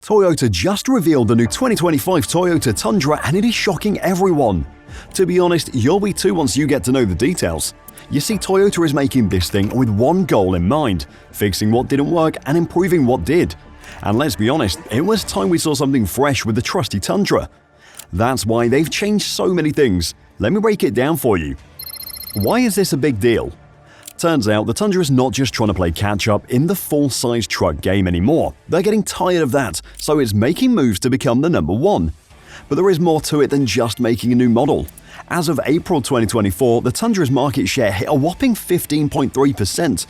Toyota just revealed the new 2025 Toyota Tundra and it is shocking everyone. To be honest, you'll be too once you get to know the details. You see, Toyota is making this thing with one goal in mind: fixing what didn't work and improving what did. And let's be honest, it was time we saw something fresh with the trusty Tundra. That's why they've changed so many things. Let me break it down for you. Why is this a big deal? Turns out the Tundra is not just trying to play catch-up in the full-size truck game anymore. They're getting tired of that, so it's making moves to become the number one. But there is more to it than just making a new model. As of April 2024, the Tundra's market share hit a whopping 15.3%.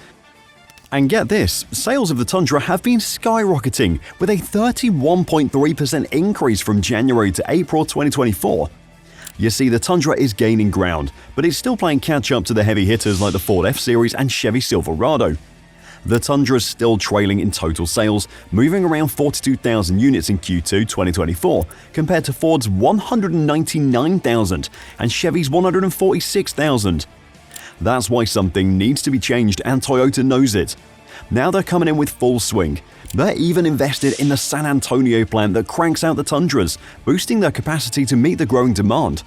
And get this, sales of the Tundra have been skyrocketing, with a 31.3% increase from January to April 2024. You see, the Tundra is gaining ground, but it's still playing catch-up to the heavy hitters like the Ford F-Series and Chevy Silverado. The Tundra is still trailing in total sales, moving around 42,000 units in Q2 2024, compared to Ford's 199,000 and Chevy's 146,000. That's why something needs to be changed, and Toyota knows it. Now they're coming in with full swing. They're even invested in the San Antonio plant that cranks out the Tundras, boosting their capacity to meet the growing demand.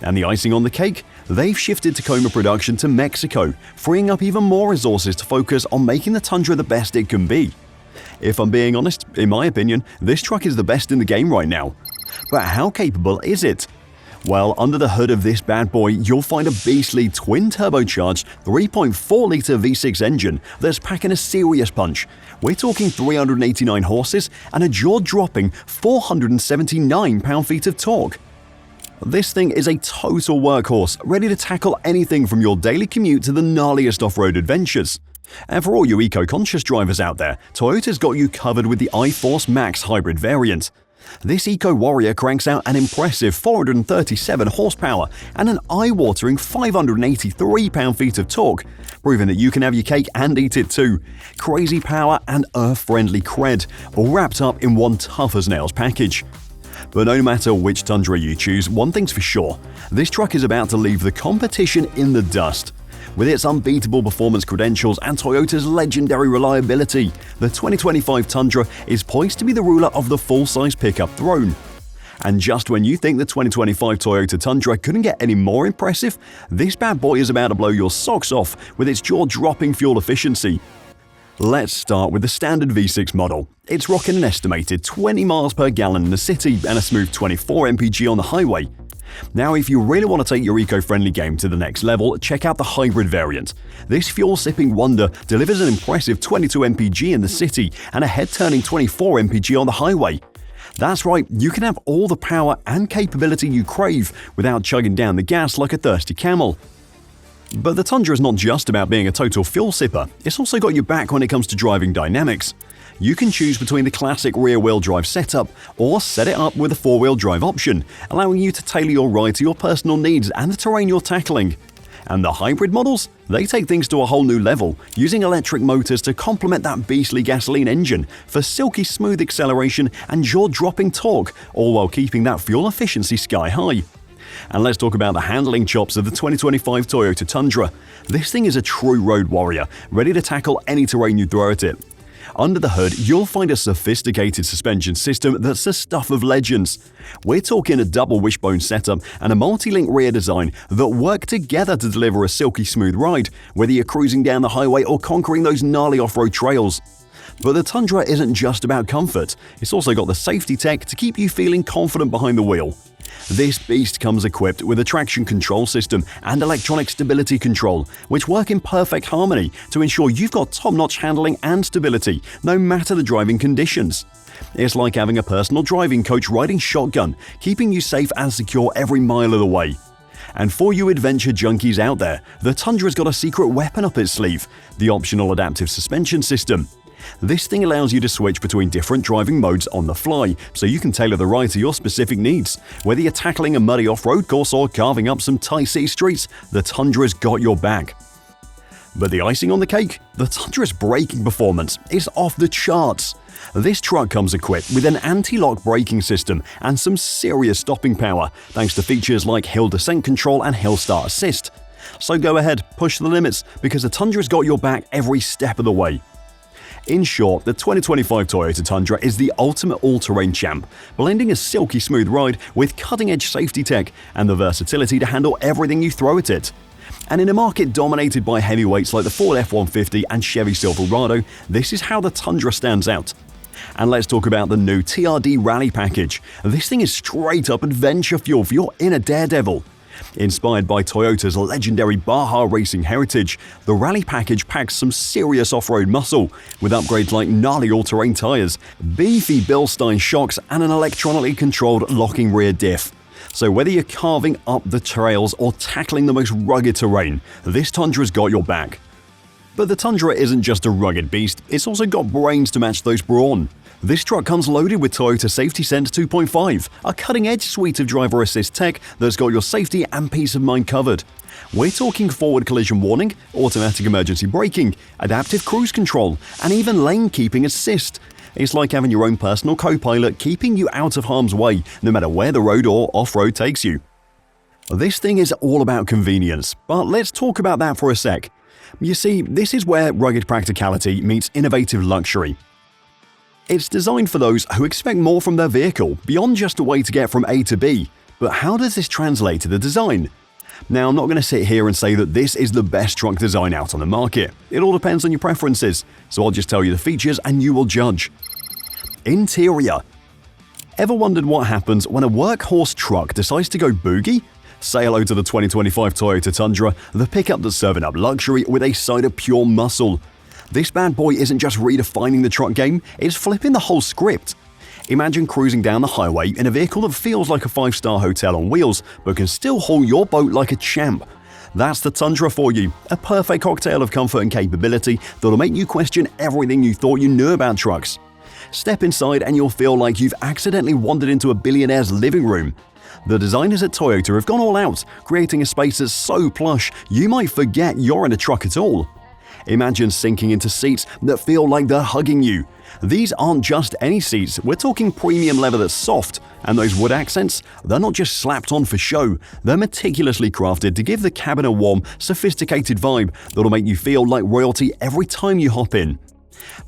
And the icing on the cake? They've shifted Tacoma production to Mexico, freeing up even more resources to focus on making the Tundra the best it can be. If I'm being honest, in my opinion, this truck is the best in the game right now. But how capable is it? Well, under the hood of this bad boy, you'll find a beastly twin-turbocharged 3.4-liter V6 engine that's packing a serious punch. We're talking 389 horses and a jaw-dropping 479 pound-feet of torque. This thing is a total workhorse, ready to tackle anything from your daily commute to the gnarliest off-road adventures. And for all you eco-conscious drivers out there, Toyota's got you covered with the iForce Max hybrid variant. This eco-warrior cranks out an impressive 437 horsepower and an eye-watering 583 pound-feet of torque, proving that you can have your cake and eat it too. Crazy power and earth-friendly cred, all wrapped up in one tough-as-nails package. But no matter which Tundra you choose, one thing's for sure: this truck is about to leave the competition in the dust. With its unbeatable performance credentials and Toyota's legendary reliability, the 2025 Tundra is poised to be the ruler of the full-size pickup throne. And just when you think the 2025 Toyota Tundra couldn't get any more impressive, this bad boy is about to blow your socks off with its jaw-dropping fuel efficiency. Let's start with the standard V6 model. It's rocking an estimated 20 miles per gallon in the city and a smooth 24 mpg on the highway. Now, if you really want to take your eco-friendly game to the next level, check out the hybrid variant. This fuel-sipping wonder delivers an impressive 22 mpg in the city and a head-turning 24 mpg on the highway. That's right, you can have all the power and capability you crave without chugging down the gas like a thirsty camel. But the Tundra is not just about being a total fuel sipper, it's also got your back when it comes to driving dynamics. You can choose between the classic rear-wheel drive setup or set it up with a four-wheel drive option, allowing you to tailor your ride to your personal needs and the terrain you're tackling. And the hybrid models? They take things to a whole new level, using electric motors to complement that beastly gasoline engine for silky smooth acceleration and jaw-dropping torque, all while keeping that fuel efficiency sky high. And let's talk about the handling chops of the 2025 Toyota Tundra. This thing is a true road warrior, ready to tackle any terrain you throw at it. Under the hood, you'll find a sophisticated suspension system that's the stuff of legends. We're talking a double wishbone setup and a multi-link rear design that work together to deliver a silky smooth ride, whether you're cruising down the highway or conquering those gnarly off-road trails. But the Tundra isn't just about comfort, it's also got the safety tech to keep you feeling confident behind the wheel. This beast comes equipped with a traction control system and electronic stability control, which work in perfect harmony to ensure you've got top-notch handling and stability, no matter the driving conditions. It's like having a personal driving coach riding shotgun, keeping you safe and secure every mile of the way. And for you adventure junkies out there, the Tundra's got a secret weapon up its sleeve: the optional adaptive suspension system. This thing allows you to switch between different driving modes on the fly, so you can tailor the ride to your specific needs. Whether you're tackling a muddy off-road course or carving up some tight city streets, the Tundra's got your back. But the icing on the cake? The Tundra's braking performance is off the charts. This truck comes equipped with an anti-lock braking system and some serious stopping power, thanks to features like hill descent control and hill start assist. So go ahead, push the limits, because the Tundra's got your back every step of the way. In short, the 2025 Toyota Tundra is the ultimate all-terrain champ, blending a silky smooth ride with cutting-edge safety tech and the versatility to handle everything you throw at it. And in a market dominated by heavyweights like the Ford F-150 and Chevy Silverado, this is how the Tundra stands out. And let's talk about the new TRD Rally package. This thing is straight up adventure fuel for your inner daredevil. Inspired by Toyota's legendary Baja racing heritage, the Rally package packs some serious off-road muscle, with upgrades like gnarly all-terrain tires, beefy Bilstein shocks, and an electronically controlled locking rear diff. So whether you're carving up the trails or tackling the most rugged terrain, this Tundra's got your back. But the Tundra isn't just a rugged beast, it's also got brains to match those brawn. This truck comes loaded with Toyota Safety Sense 2.5, a cutting-edge suite of driver assist tech that's got your safety and peace of mind covered. We're talking forward collision warning, automatic emergency braking, adaptive cruise control, and even lane keeping assist. It's like having your own personal co-pilot keeping you out of harm's way, no matter where the road or off-road takes you. This thing is all about convenience, but let's talk about that for a sec. You see, this is where rugged practicality meets innovative luxury. It's designed for those who expect more from their vehicle, beyond just a way to get from A to B. But how does this translate to the design? Now, I'm not going to sit here and say that this is the best truck design out on the market. It all depends on your preferences, so I'll just tell you the features and you will judge. Interior. Ever wondered what happens when a workhorse truck decides to go boogie? Say hello to the 2025 Toyota Tundra, the pickup that's serving up luxury with a side of pure muscle. This bad boy isn't just redefining the truck game, it's flipping the whole script. Imagine cruising down the highway in a vehicle that feels like a 5-star hotel on wheels, but can still haul your boat like a champ. That's the Tundra for you, a perfect cocktail of comfort and capability that'll make you question everything you thought you knew about trucks. Step inside and you'll feel like you've accidentally wandered into a billionaire's living room. The designers at Toyota have gone all out, creating a space that's so plush you might forget you're in a truck at all. Imagine sinking into seats that feel like they're hugging you. These aren't just any seats, we're talking premium leather that's soft, and those wood accents, they're not just slapped on for show, they're meticulously crafted to give the cabin a warm, sophisticated vibe that'll make you feel like royalty every time you hop in.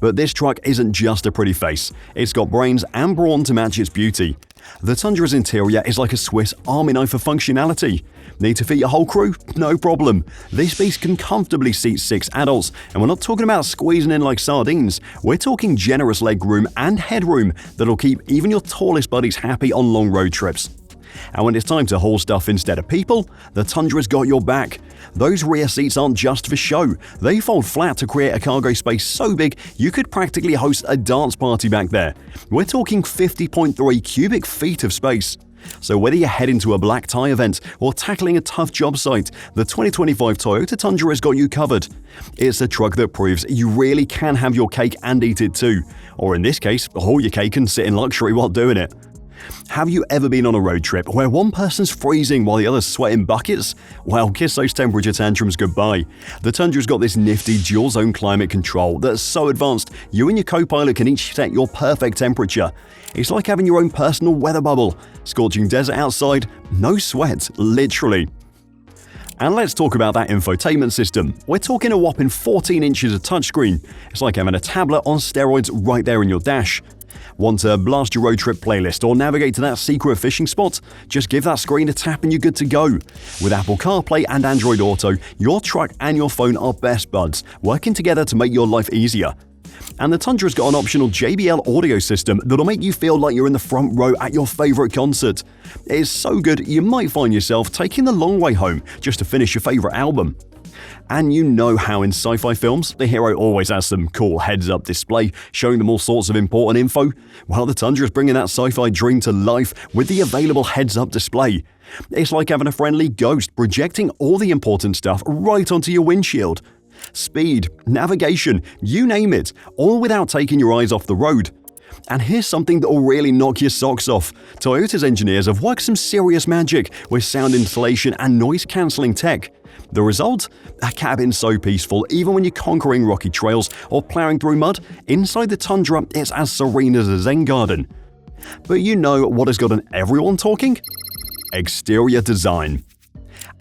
But this truck isn't just a pretty face, it's got brains and brawn to match its beauty. The Tundra's interior is like a Swiss Army knife of functionality. Need to fit your whole crew? No problem. This beast can comfortably seat 6 adults, and we're not talking about squeezing in like sardines. We're talking generous legroom and headroom that'll keep even your tallest buddies happy on long road trips. And when it's time to haul stuff instead of people, the Tundra's got your back. Those rear seats aren't just for show. They fold flat to create a cargo space so big you could practically host a dance party back there. We're talking 50.3 cubic feet of space. So whether you're heading to a black tie event or tackling a tough job site, the 2025 Toyota Tundra has got you covered. It's a truck that proves you really can have your cake and eat it too. Or in this case, haul your cake and sit in luxury while doing it. Have you ever been on a road trip where one person's freezing while the other's sweating buckets? Well, kiss those temperature tantrums goodbye. The Tundra's got this nifty dual-zone climate control that's so advanced you and your co-pilot can each set your perfect temperature. It's like having your own personal weather bubble. Scorching desert outside, no sweat, literally. And let's talk about that infotainment system. We're talking a whopping 14 inches of touchscreen. It's like having a tablet on steroids right there in your dash. Want to blast your road trip playlist or navigate to that secret fishing spot? Just give that screen a tap and you're good to go. With Apple CarPlay and Android Auto, your truck and your phone are best buds, working together to make your life easier. And the Tundra's got an optional JBL audio system that'll make you feel like you're in the front row at your favorite concert. It's so good you might find yourself taking the long way home just to finish your favorite album. And you know how in sci-fi films, the hero always has some cool heads-up display showing them all sorts of important info? Well, the Tundra's bringing that sci-fi dream to life with the available heads-up display. It's like having a friendly ghost projecting all the important stuff right onto your windshield. Speed, navigation, you name it, all without taking your eyes off the road. And here's something that will really knock your socks off. Toyota's engineers have worked some serious magic with sound insulation and noise-cancelling tech. The result? A cabin so peaceful even when you're conquering rocky trails or plowing through mud. Inside the Tundra, it's as serene as a Zen garden. But you know what has gotten everyone talking? Exterior design.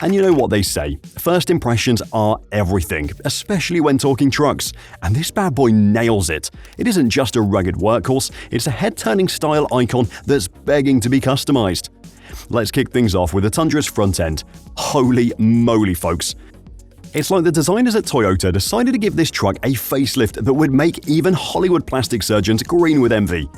And you know what they say, first impressions are everything, especially when talking trucks. And this bad boy nails it. It isn't just a rugged workhorse, it's a head-turning style icon that's begging to be customized. Let's kick things off with the Tundra's front end. Holy moly, folks. It's like the designers at Toyota decided to give this truck a facelift that would make even Hollywood plastic surgeons green with envy.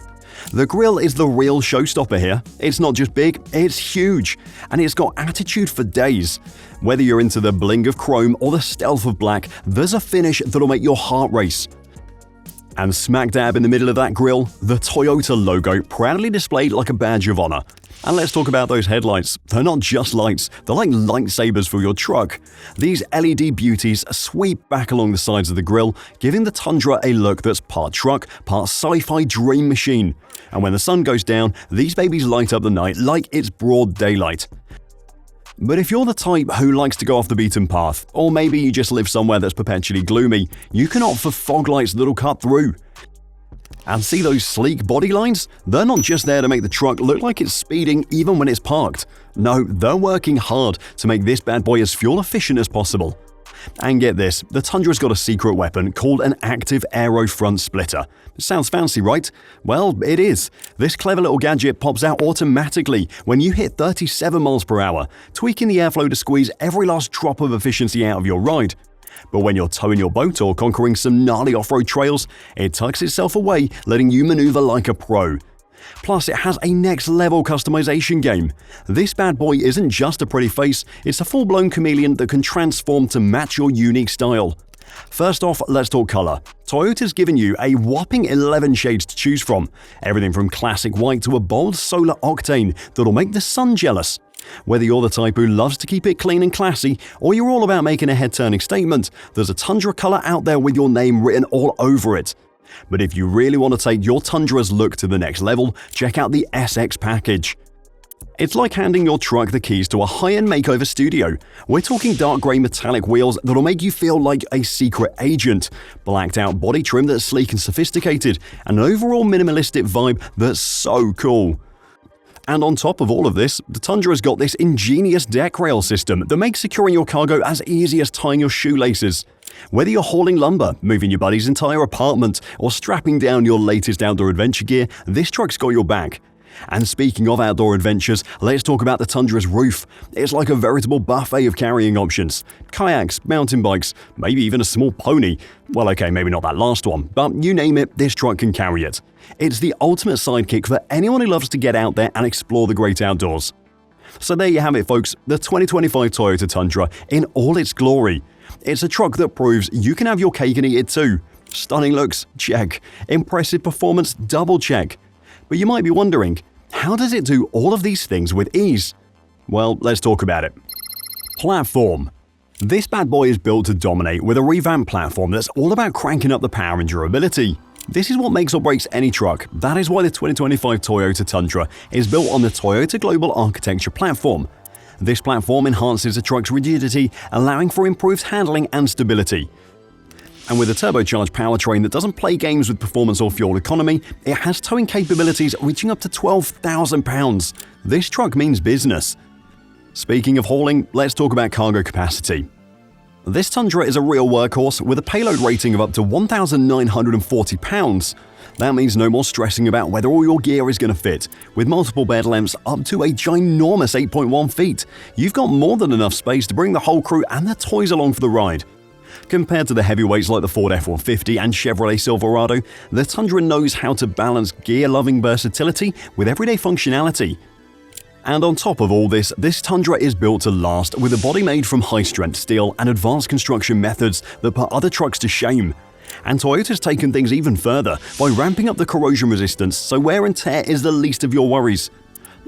The grille is the real showstopper here. It's not just big, it's huge. And it's got attitude for days. Whether you're into the bling of chrome or the stealth of black, there's a finish that'll make your heart race. And smack dab in the middle of that grille, the Toyota logo proudly displayed like a badge of honor. And let's talk about those headlights. They're not just lights, they're like lightsabers for your truck. These LED beauties sweep back along the sides of the grille, giving the Tundra a look that's part truck, part sci-fi dream machine. And when the sun goes down, these babies light up the night like it's broad daylight. But if you're the type who likes to go off the beaten path, or maybe you just live somewhere that's perpetually gloomy, you can opt for fog lights that'll cut through. And see those sleek body lines? They're not just there to make the truck look like it's speeding even when it's parked. No, they're working hard to make this bad boy as fuel efficient as possible. And get this, the Tundra's got a secret weapon called an active aero front splitter. Sounds fancy, right? Well, it is. This clever little gadget pops out automatically when you hit 37 miles per hour, tweaking the airflow to squeeze every last drop of efficiency out of your ride. But when you're towing your boat or conquering some gnarly off-road trails, it tucks itself away, letting you maneuver like a pro. Plus, it has a next-level customization game. This bad boy isn't just a pretty face, it's a full-blown chameleon that can transform to match your unique style. First off, let's talk color. Toyota's given you a whopping 11 shades to choose from, everything from classic white to a bold solar octane that'll make the sun jealous. Whether you're the type who loves to keep it clean and classy, or you're all about making a head-turning statement, there's a Tundra color out there with your name written all over it. But if you really want to take your Tundra's look to the next level, check out the SX package. It's like handing your truck the keys to a high-end makeover studio. We're talking dark grey metallic wheels that'll make you feel like a secret agent, blacked-out body trim that's sleek and sophisticated, and an overall minimalistic vibe that's so cool. And on top of all of this, the Tundra's got this ingenious deck rail system that makes securing your cargo as easy as tying your shoelaces. Whether you're hauling lumber, moving your buddy's entire apartment, or strapping down your latest outdoor adventure gear, this truck's got your back. And speaking of outdoor adventures, let's talk about the Tundra's roof. It's like a veritable buffet of carrying options. Kayaks, mountain bikes, maybe even a small pony. Well, okay, maybe not that last one, but you name it, this truck can carry it. It's the ultimate sidekick for anyone who loves to get out there and explore the great outdoors. So there you have it, folks, the 2025 Toyota Tundra in all its glory. It's a truck that proves you can have your cake and eat it too. Stunning looks? Check. Impressive performance? Double check. But you might be wondering, how does it do all of these things with ease? Well, let's talk about it. Platform. This bad boy is built to dominate with a revamped platform that's all about cranking up the power and durability. This is what makes or breaks any truck. That is why the 2025 Toyota Tundra is built on the Toyota Global Architecture platform. This platform enhances the truck's rigidity, allowing for improved handling and stability. And with a turbocharged powertrain that doesn't play games with performance or fuel economy, it has towing capabilities reaching up to 12,000 pounds. This truck means business. Speaking of hauling, let's talk about cargo capacity. This Tundra is a real workhorse with a payload rating of up to 1,940 pounds. That means no more stressing about whether all your gear is going to fit. With multiple bed lengths up to a ginormous 8.1 feet, you've got more than enough space to bring the whole crew and their toys along for the ride. Compared to the heavyweights like the Ford F-150 and Chevrolet Silverado, the Tundra knows how to balance gear-loving versatility with everyday functionality. And on top of all this Tundra is built to last with a body made from high-strength steel and advanced construction methods that put other trucks to shame. And Toyota's taken things even further by ramping up the corrosion resistance so wear and tear is the least of your worries.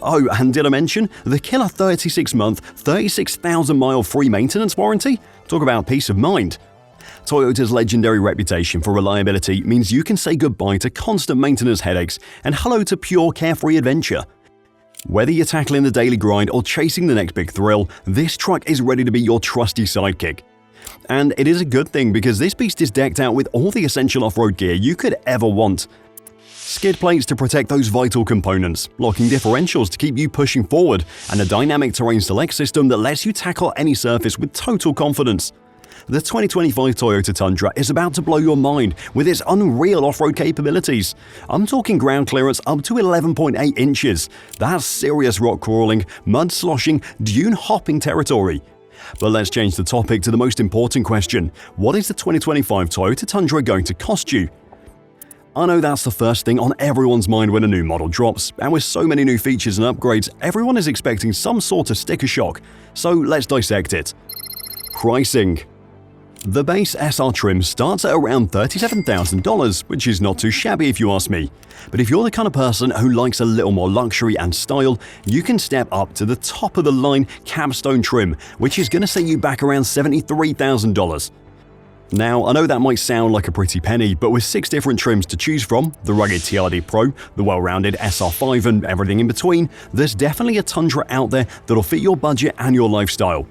Oh, and did I mention the killer 36-month, 36,000-mile free maintenance warranty? Talk about peace of mind. Toyota's legendary reputation for reliability means you can say goodbye to constant maintenance headaches and hello to pure carefree adventure. Whether you're tackling the daily grind or chasing the next big thrill, this truck is ready to be your trusty sidekick. And it is a good thing because this beast is decked out with all the essential off-road gear you could ever want. skid plates to protect those vital components, locking differentials to keep you pushing forward, and a dynamic terrain select system that lets you tackle any surface with total confidence. The 2025 Toyota Tundra is about to blow your mind with its unreal off-road capabilities. I'm talking ground clearance up to 11.8 inches. That's serious rock crawling, mud sloshing, dune hopping territory. But let's change the topic to the most important question. What is the 2025 Toyota Tundra going to cost you? I know that's the first thing on everyone's mind when a new model drops, and with so many new features and upgrades, everyone is expecting some sort of sticker shock. So let's dissect it. Pricing. The base SR trim starts at around $37,000, which is not too shabby if you ask me. But if you're the kind of person who likes a little more luxury and style, you can step up to the top of the line capstone trim, which is going to set you back around $73,000. Now, I know that might sound like a pretty penny, but with 6 different trims to choose from, the rugged TRD Pro, the well-rounded SR5 and everything in between, there's definitely a Tundra out there that'll fit your budget and your lifestyle.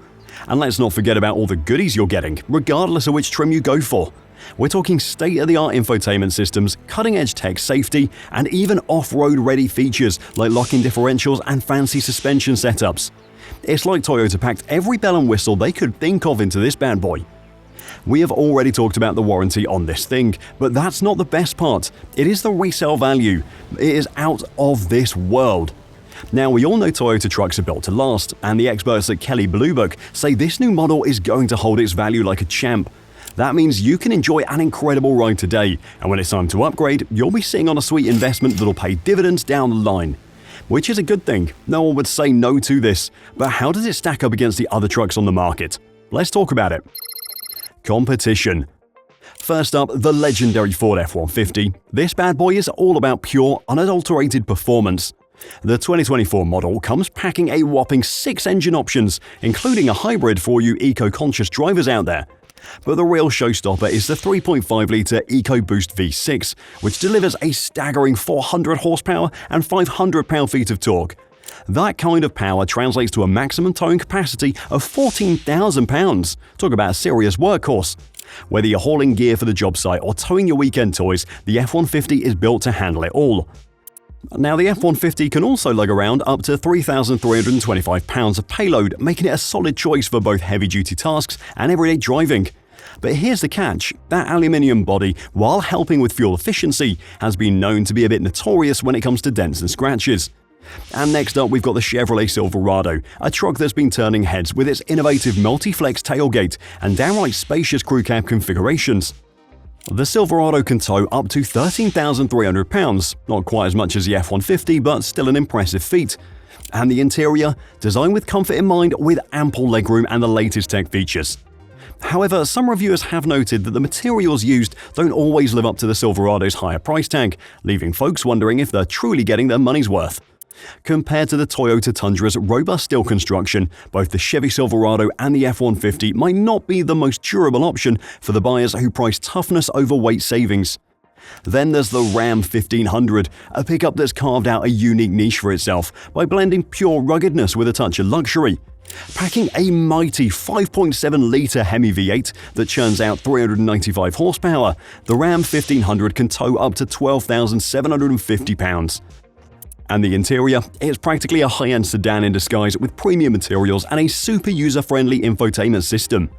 And let's not forget about all the goodies you're getting, regardless of which trim you go for. We're talking state-of-the-art infotainment systems, cutting-edge tech safety, and even off-road ready features like locking differentials and fancy suspension setups. It's like Toyota packed every bell and whistle they could think of into this bad boy. We have already talked about the warranty on this thing, but that's not the best part. It is the resale value. It is out of this world. Now, we all know Toyota trucks are built to last, and the experts at Kelley Blue Book say this new model is going to hold its value like a champ. That means you can enjoy an incredible ride today, and when it's time to upgrade, you'll be sitting on a sweet investment that'll pay dividends down the line. Which is a good thing. No one would say no to this. But how does it stack up against the other trucks on the market? Let's talk about it. Competition. First up, the legendary Ford F-150. This bad boy is all about pure, unadulterated performance. The 2024 model comes packing a whopping 6 engine options, including a hybrid for you eco-conscious drivers out there. But the real showstopper is the 3.5-litre EcoBoost V6, which delivers a staggering 400 horsepower and 500 pound-feet of torque. That kind of power translates to a maximum towing capacity of 14,000 pounds. Talk about a serious workhorse. Whether you're hauling gear for the job site or towing your weekend toys, the F-150 is built to handle it all. Now, the F-150 can also lug around up to 3,325 pounds of payload, making it a solid choice for both heavy-duty tasks and everyday driving. But here's the catch. That aluminium body, while helping with fuel efficiency, has been known to be a bit notorious when it comes to dents and scratches. And next up, we've got the Chevrolet Silverado, a truck that's been turning heads with its innovative multi-flex tailgate and downright spacious crew cab configurations. The Silverado can tow up to 13,300 pounds, not quite as much as the F-150, but still an impressive feat. And the interior, designed with comfort in mind with ample legroom and the latest tech features. However, some reviewers have noted that the materials used don't always live up to the Silverado's higher price tag, leaving folks wondering if they're truly getting their money's worth. Compared to the Toyota Tundra's robust steel construction, both the Chevy Silverado and the F-150 might not be the most durable option for the buyers who price toughness over weight savings. Then there's the Ram 1500, a pickup that's carved out a unique niche for itself by blending pure ruggedness with a touch of luxury. Packing a mighty 5.7-litre Hemi V8 that churns out 395 horsepower, the Ram 1500 can tow up to 12,750 pounds. And the interior is practically a high-end sedan in disguise with premium materials and a super user-friendly infotainment system.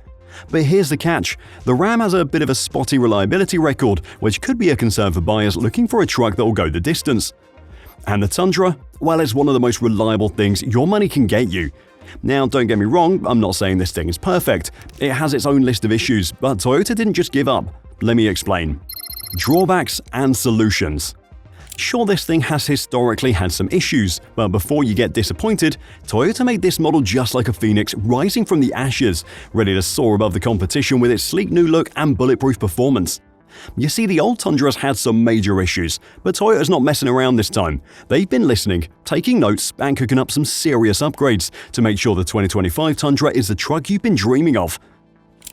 But here's the catch. The Ram has a bit of a spotty reliability record, which could be a concern for buyers looking for a truck that will go the distance. And the Tundra? Well, it's one of the most reliable things your money can get you. Now, don't get me wrong, I'm not saying this thing is perfect. It has its own list of issues, but Toyota didn't just give up. Let me explain. Drawbacks and solutions. Sure, this thing has historically had some issues, but before you get disappointed, Toyota made this model just like a phoenix rising from the ashes, ready to soar above the competition with its sleek new look and bulletproof performance. You see, the old Tundra's had some major issues, but Toyota's not messing around this time. They've been listening, taking notes, and cooking up some serious upgrades to make sure the 2025 Tundra is the truck you've been dreaming of.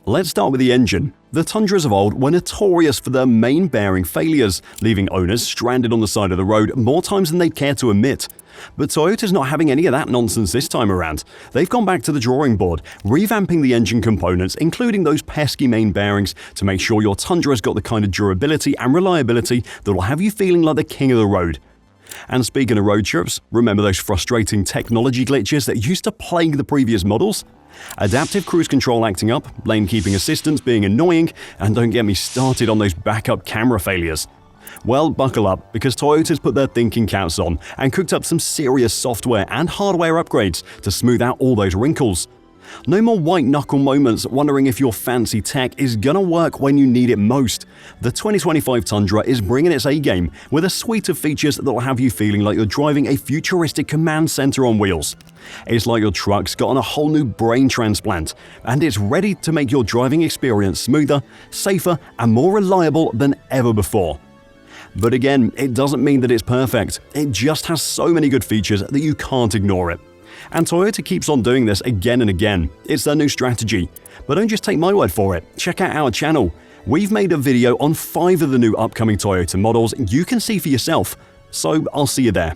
Let's start with the engine. The Tundras of old were notorious for their main bearing failures, leaving owners stranded on the side of the road more times than they'd care to admit. But Toyota's not having any of that nonsense this time around. They've gone back to the drawing board, revamping the engine components, including those pesky main bearings, to make sure your Tundra's got the kind of durability and reliability that will have you feeling like the king of the road. And speaking of road trips, remember those frustrating technology glitches that used to plague the previous models? Adaptive cruise control acting up, lane keeping assistance being annoying, and don't get me started on those backup camera failures. Well, buckle up, because Toyota's put their thinking caps on and cooked up some serious software and hardware upgrades to smooth out all those wrinkles. No more white-knuckle moments wondering if your fancy tech is gonna work when you need it most. The 2025 Tundra is bringing its A-game with a suite of features that will have you feeling like you're driving a futuristic command center on wheels. It's like your truck's gotten a whole new brain transplant, and it's ready to make your driving experience smoother, safer, and more reliable than ever before. But again, it doesn't mean that it's perfect. It just has so many good features that you can't ignore it. And Toyota keeps on doing this again and again. It's their new strategy. But don't just take my word for it. Check out our channel. We've made a video on 5 of the new upcoming Toyota models you can see for yourself. So I'll see you there.